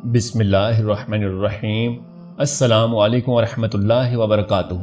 بسم اللہ الرحمن الرحیم۔ السلام علیکم ورحمۃ اللہ وبرکاتہ۔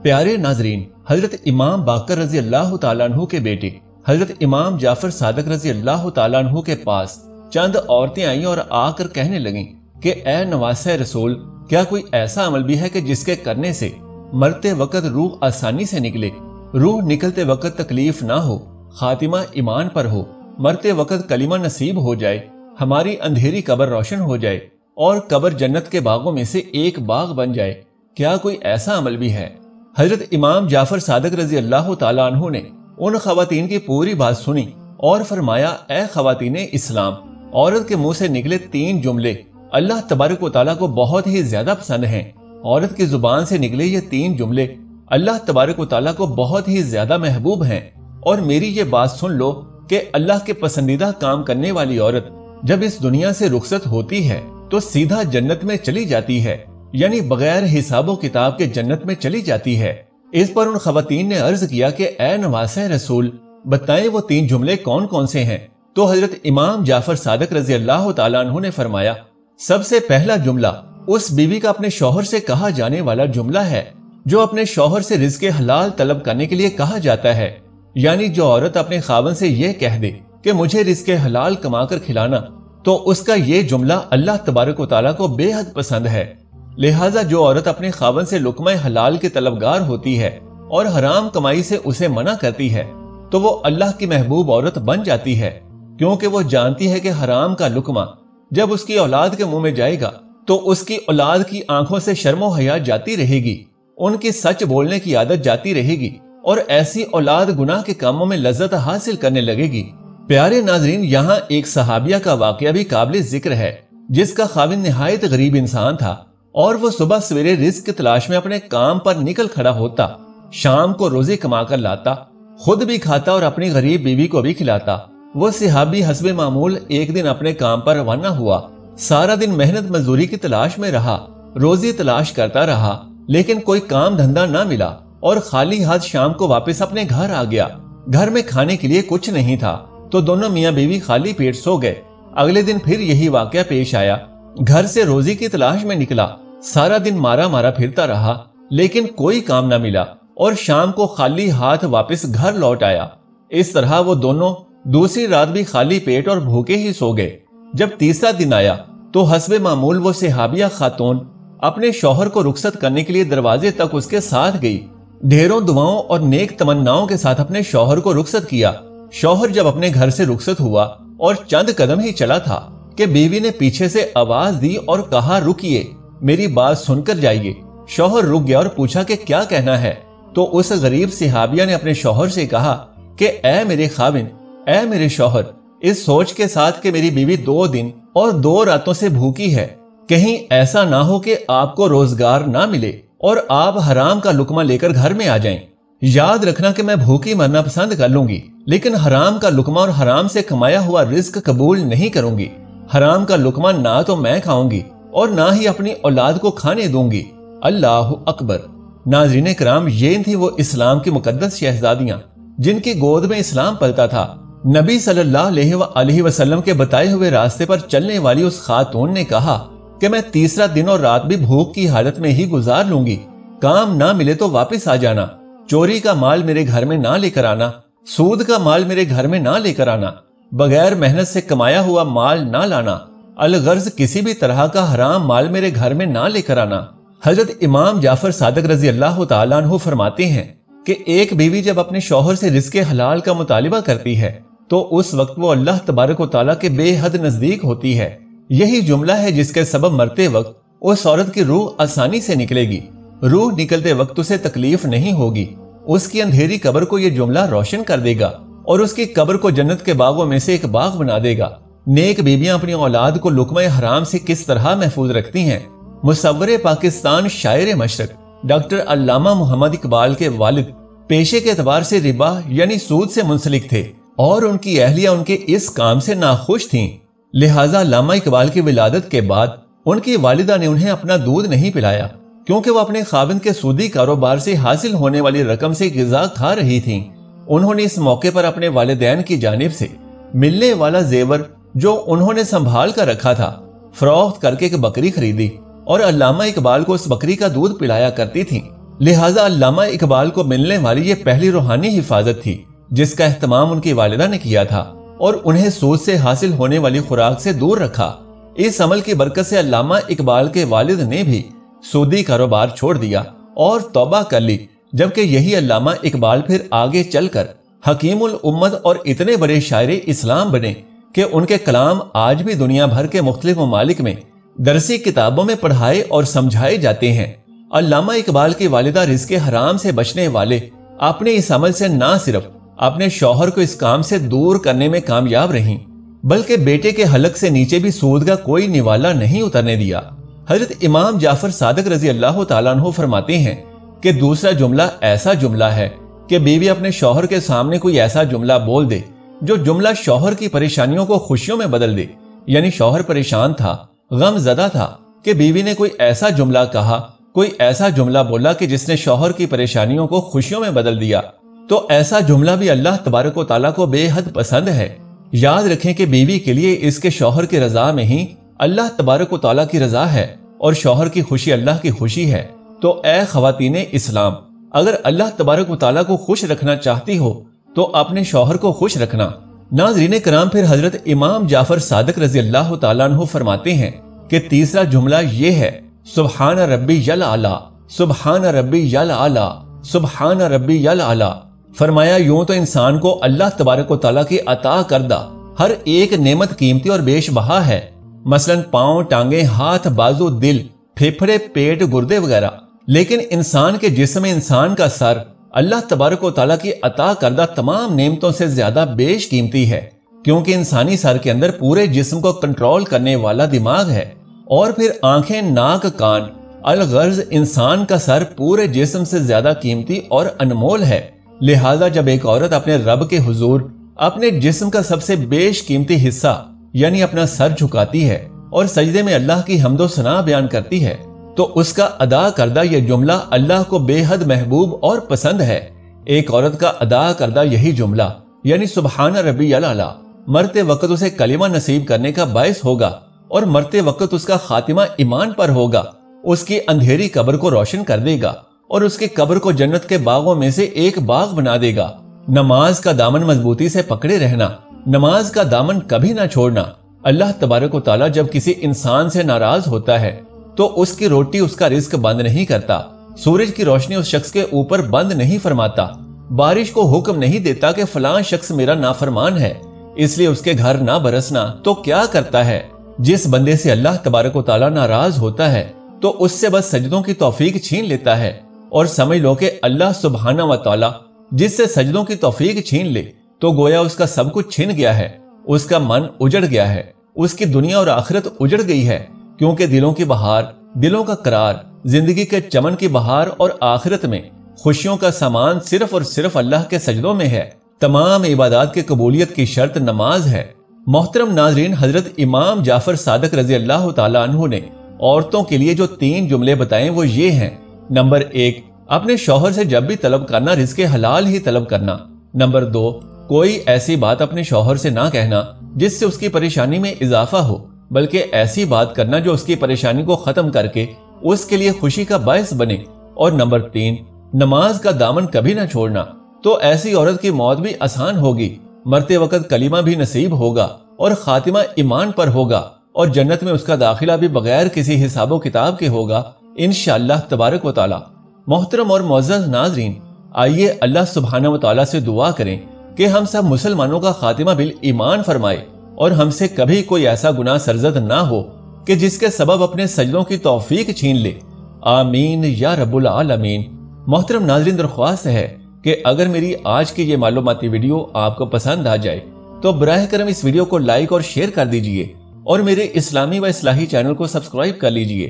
پیارے ناظرین، حضرت امام باقر رضی اللہ تعالیٰ عنہ کے بیٹے حضرت امام جعفر صادق رضی اللہ تعالیٰ عنہ کے پاس چند عورتیں آئیں اور آ کر کہنے لگیں کہ اے نواسہ رسول، کیا کوئی ایسا عمل بھی ہے کہ جس کے کرنے سے مرتے وقت روح آسانی سے نکلے، روح نکلتے وقت تکلیف نہ ہو، خاتمہ ایمان پر ہو، مرتے وقت کلمہ نصیب ہو جائے، ہماری اندھیری قبر روشن ہو جائے اور قبر جنت کے باغوں میں سے ایک باغ بن جائے؟ کیا کوئی ایسا عمل بھی ہے؟ حضرت امام جعفر صادق رضی اللہ تعالیٰ عنہ نے ان خواتین کی پوری بات سنی اور فرمایا، اے خواتین اسلام، عورت کے منہ سے نکلے 3 جملے اللہ تبارک و تعالیٰ کو بہت ہی زیادہ پسند ہیں۔ عورت کی زبان سے نکلے یہ 3 جملے اللہ تبارک و تعالیٰ کو بہت ہی زیادہ محبوب ہیں۔ اور میری یہ بات سن لو کہ اللہ کے پسندیدہ کام کرنے والی عورت جب اس دنیا سے رخصت ہوتی ہے تو سیدھا جنت میں چلی جاتی ہے، یعنی بغیر حساب و کتاب کے جنت میں چلی جاتی ہے۔ اس پر ان خواتین نے عرض کیا کہ اے نواسہ رسول، بتائیں وہ 3 جملے کون کون سے ہیں؟ تو حضرت امام جعفر صادق رضی اللہ تعالیٰ عنہ نے فرمایا، سب سے پہلا جملہ اس بیوی کا اپنے شوہر سے کہا جانے والا جملہ ہے جو اپنے شوہر سے رزق حلال طلب کرنے کے لیے کہا جاتا ہے، یعنی جو عورت اپنے خاوند سے یہ کہہ دے کہ مجھے رزق حلال کما کر کھلانا، تو اس کا یہ جملہ اللہ تبارک و تعالیٰ کو بے حد پسند ہے۔ لہٰذا جو عورت اپنے خاوند سے لقمہ حلال کے طلبگار ہوتی ہے اور حرام کمائی سے اسے منع کرتی ہے تو وہ اللہ کی محبوب عورت بن جاتی ہے، کیونکہ وہ جانتی ہے کہ حرام کا لقمہ جب اس کی اولاد کے منہ میں جائے گا تو اس کی اولاد کی آنکھوں سے شرم و حیا جاتی رہے گی، ان کی سچ بولنے کی عادت جاتی رہے گی اور ایسی اولاد گناہ کے کاموں میں لذت حاصل کرنے لگے گی۔ پیارے ناظرین، یہاں ایک صحابیہ کا واقعہ بھی قابل ذکر ہے جس کا خاوند نہایت غریب انسان تھا اور وہ صبح سویرے رزق کی تلاش میں اپنے کام پر نکل کھڑا ہوتا، شام کو روزی کما کر لاتا، خود بھی کھاتا اور اپنی غریب بیوی کو بھی کھلاتا۔ وہ صحابی حسب معمول ایک دن اپنے کام پر روانہ ہوا، سارا دن محنت مزدوری کی تلاش میں رہا، روزی تلاش کرتا رہا، لیکن کوئی کام دھندا نہ ملا اور خالی ہاتھ شام کو واپس اپنے گھر آ گیا۔ گھر میں کھانے کے لیے کچھ نہیں تھا تو دونوں میاں بیوی خالی پیٹ سو گئے۔ اگلے دن پھر یہی واقعہ پیش آیا، گھر سے روزی کی تلاش میں نکلا، سارا دن مارا مارا پھرتا رہا لیکن کوئی کام نہ ملا اور شام کو خالی ہاتھ واپس گھر لوٹ آیا۔ اس طرح وہ دونوں دوسری رات بھی خالی پیٹ اور بھوکے ہی سو گئے۔ جب تیسرا دن آیا تو حسب معمول وہ صحابیہ خاتون اپنے شوہر کو رخصت کرنے کے لیے دروازے تک اس کے ساتھ گئی، ڈھیروں دعاؤں اور نیک تمناؤں کے ساتھ اپنے شوہر کو رخصت کیا۔ شوہر جب اپنے گھر سے رخصت ہوا اور چند قدم ہی چلا تھا کہ بیوی نے پیچھے سے آواز دی اور کہا، رکیے، میری بات سن کر جائیے۔ شوہر رک گیا اور پوچھا کہ کیا کہنا ہے؟ تو اس غریب صحابیہ نے اپنے شوہر سے کہا کہ اے میرے خاوند، اے میرے شوہر، اس سوچ کے ساتھ کہ میری بیوی 2 دن اور 2 راتوں سے بھوکی ہے، کہیں ایسا نہ ہو کہ آپ کو روزگار نہ ملے اور آپ حرام کا لقمہ لے کر گھر میں آ جائیں۔ یاد رکھنا کہ میں بھوکی مرنا پسند کر لوں گی لیکن حرام کا لقمہ اور حرام سے کمایا ہوا رزق قبول نہیں کروں گی۔ حرام کا لقمہ نہ تو میں کھاؤں گی اور نہ ہی اپنی اولاد کو کھانے دوں گی۔ اللہ اکبر۔ ناظرین کرام، یہ تھی وہ اسلام کی مقدس شہزادیاں جن کی گود میں اسلام پلتا تھا۔ نبی صلی اللہ علیہ وآلہ وسلم کے بتائے ہوئے راستے پر چلنے والی اس خاتون نے کہا کہ میں تیسرا دن اور رات بھی بھوک کی حالت میں ہی گزار لوں گی، کام نہ ملے تو واپس آ جانا، چوری کا مال میرے گھر میں نہ لے کر آنا، سود کا مال میرے گھر میں نہ لے کر آنا، بغیر محنت سے کمایا ہوا مال نہ لانا، الغرض کسی بھی طرح کا حرام مال میرے گھر میں نہ لے کر آنا۔ حضرت امام جعفر صادق رضی اللہ تعالیٰ عنہ فرماتے ہیں کہ ایک بیوی جب اپنے شوہر سے رزق حلال کا مطالبہ کرتی ہے تو اس وقت وہ اللہ تبارک و تعالیٰ کے بے حد نزدیک ہوتی ہے۔ یہی جملہ ہے جس کے سبب مرتے وقت اس عورت کی روح آسانی سے نکلے گی، روح نکلتے وقت اسے تکلیف نہیں ہوگی، اس کی اندھیری قبر کو یہ جملہ روشن کر دے گا اور اس کی قبر کو جنت کے باغوں میں سے ایک باغ بنا دے گا۔ نیک بیویاں اپنی اولاد کو لقمہ حرام سے کس طرح محفوظ رکھتی ہیں؟ مصور پاکستان، شاعر مشرق ڈاکٹر علامہ محمد اقبال کے والد پیشے کے اعتبار سے ربا یعنی سود سے منسلک تھے اور ان کی اہلیہ ان کے اس کام سے ناخوش تھیں، لہٰذا علامہ اقبال کی ولادت کے بعد ان کی والدہ نے انہیں اپنا دودھ نہیں پلایا کیونکہ وہ اپنے خاوند کے سودی کاروبار سے حاصل ہونے والی رقم سے غذا کھا رہی تھیں۔ انہوں نے اس موقع پر اپنے والدین کی جانب سے ملنے والا زیور جو انہوں نے سنبھال کر رکھا تھا فروخت کر کے ایک بکری خریدی اور علامہ اقبال کو اس بکری کا دودھ پلایا کرتی تھیں۔ لہٰذا علامہ اقبال کو ملنے والی یہ پہلی روحانی حفاظت تھی جس کا اہتمام ان کی والدہ نے کیا تھا اور انہیں سود سے حاصل ہونے والی خوراک سے دور رکھا۔ اس عمل کی برکت سے علامہ اقبال کے والد نے بھی سودی کاروبار چھوڑ دیا اور توبہ کر لی، جبکہ یہی علامہ اقبال پھر آگے چل کر حکیم الامت اور اتنے بڑے شاعر اسلام بنے کہ ان کے کلام آج بھی دنیا بھر کے مختلف ممالک میں درسی کتابوں میں پڑھائے اور سمجھائے جاتے ہیں۔ علامہ اقبال کی والدہ رزق حرام سے بچنے والے اپنے اس عمل سے نہ صرف اپنے شوہر کو اس کام سے دور کرنے میں کامیاب رہیں بلکہ بیٹے کے حلق سے نیچے بھی سود کا کوئی نوالا نہیں اترنے دیا۔ حضرت امام جعفر صادق رضی اللہ تعالیٰ عنہ فرماتے ہیں کہ دوسرا جملہ ایسا جملہ ہے کہ بیوی اپنے شوہر کے سامنے کوئی ایسا جملہ بول دے جو جملہ شوہر کی پریشانیوں کو خوشیوں میں بدل دے، یعنی شوہر پریشان تھا، غم زدہ تھا کہ بیوی نے کوئی ایسا جملہ کہا، کوئی ایسا جملہ بولا کہ جس نے شوہر کی پریشانیوں کو خوشیوں میں بدل دیا، تو ایسا جملہ بھی اللہ تبارک و تعالیٰ کو بے حد پسند ہے۔ یاد رکھیں کہ بیوی کے لیے اس کے شوہر کی رضا میں ہی اللہ تبارک و تعالیٰ کی رضا ہے اور شوہر کی خوشی اللہ کی خوشی ہے۔ تو اے خواتین اسلام، اگر اللہ تبارک و تعالیٰ کو خوش رکھنا چاہتی ہو تو اپنے شوہر کو خوش رکھنا۔ ناظرین کرام، پھر حضرت امام جعفر صادق رضی اللہ تعالیٰ عنہ فرماتے ہیں کہ تیسرا جملہ یہ ہے، سبحان ربی الاعلی، سبحان ربی الاعلی، سبحان ربی الاعلی۔ فرمایا یوں تو انسان کو اللہ تبارک و تعالیٰ کی عطا کردہ ہر ایک نعمت قیمتی اور بیش بہا ہے، مثلا پاؤں، ٹانگیں، ہاتھ، بازو، دل، پھیپھڑے، پیٹ، گردے وغیرہ، لیکن انسان کے جسم، انسان کا سر اللہ تبارک و تعالیٰ کی عطا کردہ تمام نعمتوں سے زیادہ بیش قیمتی ہے، کیونکہ انسانی سر کے اندر پورے جسم کو کنٹرول کرنے والا دماغ ہے، اور پھر آنکھیں، ناک، کان، الغرض انسان کا سر پورے جسم سے زیادہ قیمتی اور انمول ہے۔ لہٰذا جب ایک عورت اپنے رب کے حضور اپنے جسم کا سب سے بیش قیمتی حصہ یعنی اپنا سر جھکاتی ہے اور سجدے میں اللہ کی حمد و ثنا بیان کرتی ہے تو اس کا ادا کردہ یہ جملہ اللہ کو بے حد محبوب اور پسند ہے۔ ایک عورت کا ادا کردہ یہی جملہ یعنی سبحان ربی الاعلی مرتے وقت اسے کلمہ نصیب کرنے کا باعث ہوگا اور مرتے وقت اس کا خاتمہ ایمان پر ہوگا، اس کی اندھیری قبر کو روشن کر دے گا اور اس کی قبر کو جنت کے باغوں میں سے ایک باغ بنا دے گا۔ نماز کا دامن مضبوطی سے پکڑے رہنا، نماز کا دامن کبھی نہ چھوڑنا۔ اللہ تبارک و تعالیٰ جب کسی انسان سے ناراض ہوتا ہے تو اس کی روٹی، اس کا رزق بند نہیں کرتا، سورج کی روشنی اس شخص کے اوپر بند نہیں فرماتا، بارش کو حکم نہیں دیتا کہ فلاں شخص میرا نافرمان ہے اس لیے اس کے گھر نہ برسنا، تو کیا کرتا ہے؟ جس بندے سے اللہ تبارک و تعالیٰ ناراض ہوتا ہے تو اس سے بس سجدوں کی توفیق چھین لیتا ہے، اور سمجھ لو کہ اللہ سبحانہ و تعالیٰ جس سے سجدوں کی توفیق چھین لے تو گویا اس کا سب کچھ چھن گیا ہے، اس کا من اجڑ گیا ہے، اس کی دنیا اور آخرت اجڑ گئی ہے، کیونکہ دلوں کی بہار، دلوں کا قرار، زندگی کے چمن کی بہار اور آخرت میں خوشیوں کا سامان صرف اور صرف اللہ کے سجدوں میں ہے۔ تمام عبادات کی قبولیت کی شرط نماز ہے۔ محترم ناظرین، حضرت امام جعفر صادق رضی اللہ تعالیٰ عنہ نے عورتوں کے لیے جو 3 جملے بتائیں وہ یہ ہیں۔ نمبر 1، اپنے شوہر سے جب بھی طلب کرنا رزق حلال ہی طلب کرنا۔ نمبر 2، کوئی ایسی بات اپنے شوہر سے نہ کہنا جس سے اس کی پریشانی میں اضافہ ہو، بلکہ ایسی بات کرنا جو اس کی پریشانی کو ختم کر کے اس کے لیے خوشی کا باعث بنے۔ اور نمبر 3، نماز کا دامن کبھی نہ چھوڑنا، تو ایسی عورت کی موت بھی آسان ہوگی، مرتے وقت کلمہ بھی نصیب ہوگا اور خاتمہ ایمان پر ہوگا، اور جنت میں اس کا داخلہ بھی بغیر کسی حساب و کتاب کے ہوگا انشاءاللہ تبارک و تعالی۔ محترم اور معزز ناظرین، آئیے اللہ سبحانہ و تعالیٰ سے دعا کریں کہ ہم سب مسلمانوں کا خاتمہ بالایمان فرمائے اور ہم سے کبھی کوئی ایسا گناہ سرزد نہ ہو کہ جس کے سبب اپنے سجدوں کی توفیق چھین لے۔ آمین یا رب العالمین۔ محترم ناظرین، درخواست ہے کہ اگر میری آج کی یہ معلوماتی ویڈیو آپ کو پسند آ جائے تو براہ کرم اس ویڈیو کو لائک اور شیئر کر دیجئے اور میرے اسلامی و اصلاحی چینل کو سبسکرائب کر لیجئے۔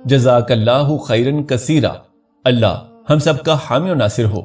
جزاک اللہ خیرن کثیرہ۔ اللہ ہم سب کا حامی و ناصر ہو۔